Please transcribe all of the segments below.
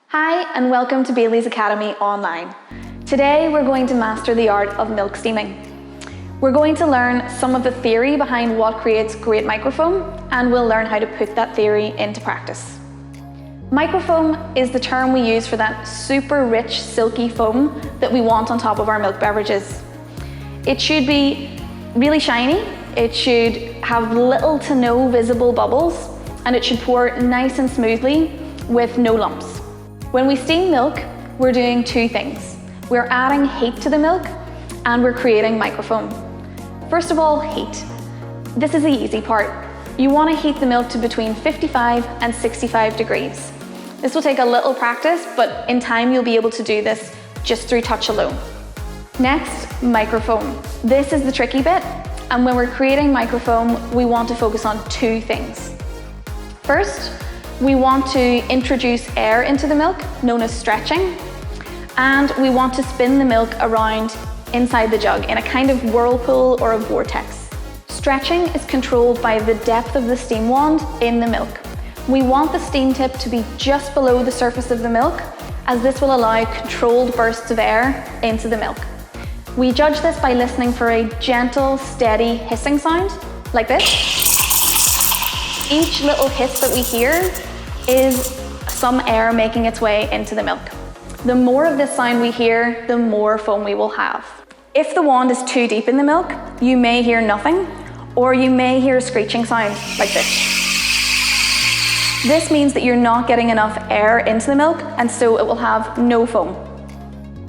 Hi, and welcome to Bailey's Academy Online. Today we're going to master the art of milk steaming. We're going to learn some of the theory behind what creates great microfoam, and we'll learn how to put that theory into practice. Microfoam is the term we use for that super rich, silky foam that we want on top of our milk beverages. It should be really shiny, it should have little to no visible bubbles, and it should pour nice and smoothly with no lumps. When we steam milk, we're doing two things. We're adding heat to the milk and we're creating microfoam. First of all, heat. This is the easy part. You want to heat the milk to between 55 and 65 degrees. This will take a little practice, but in time you'll be able to do this just through touch alone. Next, microfoam. This is the tricky bit, and when we're creating microfoam, we want to focus on two things. First, we want to introduce air into the milk, known as stretching, and we want to spin the milk around inside the jug in a kind of whirlpool or a vortex. Stretching is controlled by the depth of the steam wand in the milk. We want the steam tip to be just below the surface of the milk, as this will allow controlled bursts of air into the milk. We judge this by listening for a gentle, steady hissing sound, like this. Each little hiss that we hear is some air making its way into the milk. The more of this sound we hear, the more foam we will have. If the wand is too deep in the milk, you may hear nothing, or you may hear a screeching sound like this. This means that you're not getting enough air into the milk, and so it will have no foam.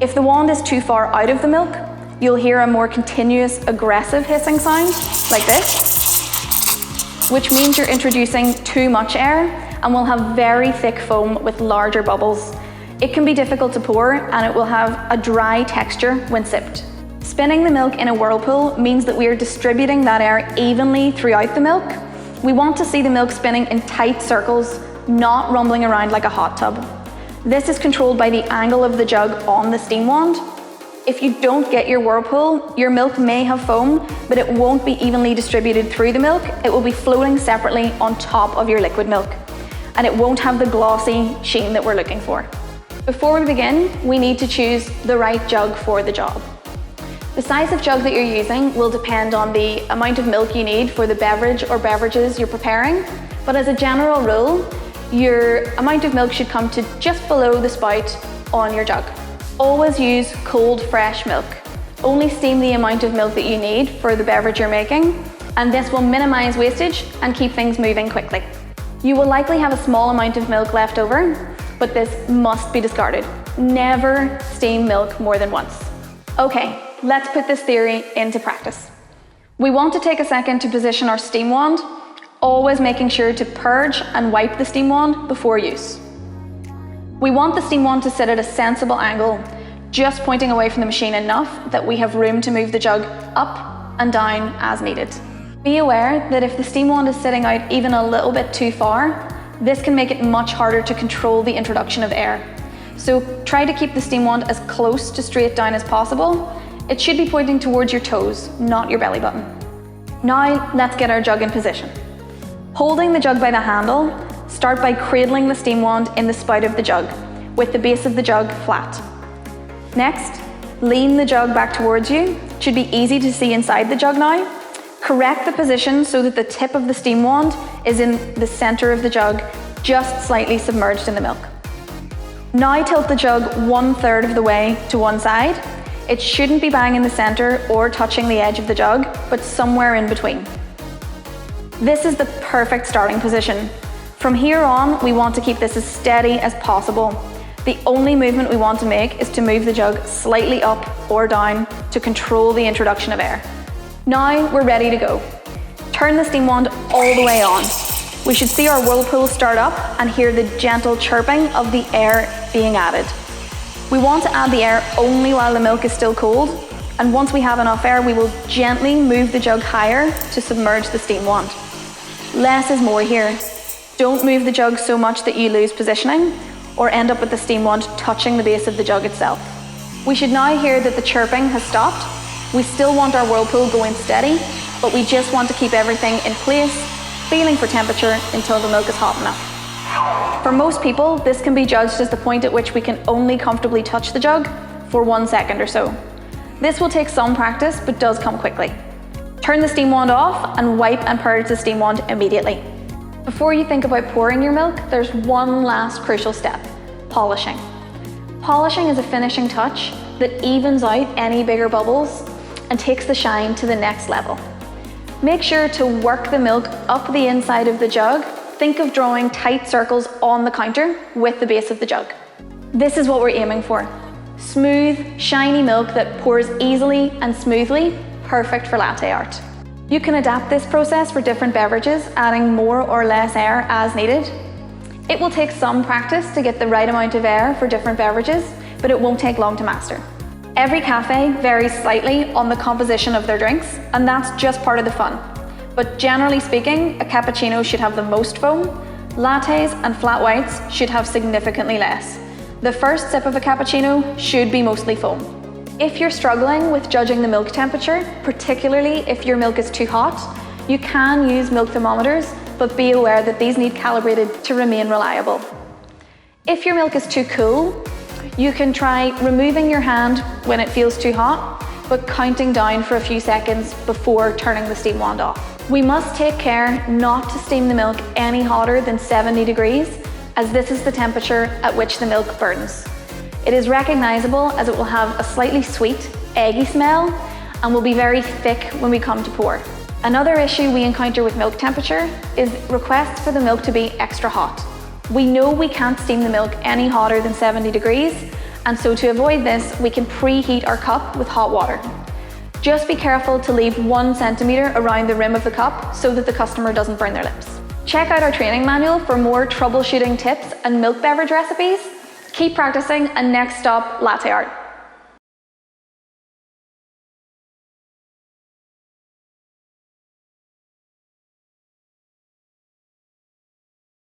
If the wand is too far out of the milk, you'll hear a more continuous, aggressive hissing sound like this, which means you're introducing too much air and will have very thick foam with larger bubbles. It can be difficult to pour and it will have a dry texture when sipped. Spinning the milk in a whirlpool means that we are distributing that air evenly throughout the milk. We want to see the milk spinning in tight circles, not rumbling around like a hot tub. This is controlled by the angle of the jug on the steam wand. If you don't get your whirlpool, your milk may have foam, but it won't be evenly distributed through the milk. It will be floating separately on top of your liquid milk, and it won't have the glossy sheen that we're looking for. Before we begin, we need to choose the right jug for the job. The size of jug that you're using will depend on the amount of milk you need for the beverage or beverages you're preparing, but as a general rule, your amount of milk should come to just below the spout on your jug. Always use cold, fresh milk. Only steam the amount of milk that you need for the beverage you're making, and this will minimize wastage and keep things moving quickly. You will likely have a small amount of milk left over, but this must be discarded. Never steam milk more than once. Okay, let's put this theory into practice. We want to take a second to position our steam wand, always making sure to purge and wipe the steam wand before use. We want the steam wand to sit at a sensible angle, just pointing away from the machine enough that we have room to move the jug up and down as needed. Be aware that if the steam wand is sitting out even a little bit too far, this can make it much harder to control the introduction of air. So try to keep the steam wand as close to straight down as possible. It should be pointing towards your toes, not your belly button. Now let's get our jug in position. Holding the jug by the handle, start by cradling the steam wand in the spout of the jug, with the base of the jug flat. Next, lean the jug back towards you. It should be easy to see inside the jug now. Correct the position so that the tip of the steam wand is in the center of the jug, just slightly submerged in the milk. Now tilt the jug 1/3 of the way to one side. It shouldn't be bang in the center or touching the edge of the jug, but somewhere in between. This is the perfect starting position. From here on, we want to keep this as steady as possible. The only movement we want to make is to move the jug slightly up or down to control the introduction of air. Now we're ready to go. Turn the steam wand all the way on. We should see our whirlpool start up and hear the gentle chirping of the air being added. We want to add the air only while the milk is still cold, and once we have enough air, we will gently move the jug higher to submerge the steam wand. Less is more here. Don't move the jug so much that you lose positioning or end up with the steam wand touching the base of the jug itself. We should now hear that the chirping has stopped. We still want our Whirlpool going steady, but we just want to keep everything in place, feeling for temperature until the milk is hot enough. For most people, this can be judged as the point at which we can only comfortably touch the jug for 1 second or so. This will take some practice, but does come quickly. Turn the steam wand off and wipe and purge the steam wand immediately. Before you think about pouring your milk, there's one last crucial step: polishing. Polishing is a finishing touch that evens out any bigger bubbles and takes the shine to the next level. Make sure to work the milk up the inside of the jug. Think of drawing tight circles on the counter with the base of the jug. This is what we're aiming for. Smooth, shiny milk that pours easily and smoothly, perfect for latte art. You can adapt this process for different beverages, adding more or less air as needed. It will take some practice to get the right amount of air for different beverages, but it won't take long to master. Every cafe varies slightly on the composition of their drinks, and that's just part of the fun. But generally speaking, a cappuccino should have the most foam. Lattes and flat whites should have significantly less. The first sip of a cappuccino should be mostly foam. If you're struggling with judging the milk temperature, particularly if your milk is too hot, you can use milk thermometers, but be aware that these need calibrated to remain reliable. If your milk is too cool, you can try removing your hand when it feels too hot, but counting down for a few seconds before turning the steam wand off. We must take care not to steam the milk any hotter than 70 degrees, as this is the temperature at which the milk burns. It is recognizable as it will have a slightly sweet, eggy smell and will be very thick when we come to pour. Another issue we encounter with milk temperature is requests for the milk to be extra hot. We know we can't steam the milk any hotter than 70 degrees, and so to avoid this, we can preheat our cup with hot water. Just be careful to leave 1 centimeter around the rim of the cup so that the customer doesn't burn their lips. Check out our training manual for more troubleshooting tips and milk beverage recipes. Keep practicing, and next stop, latte art.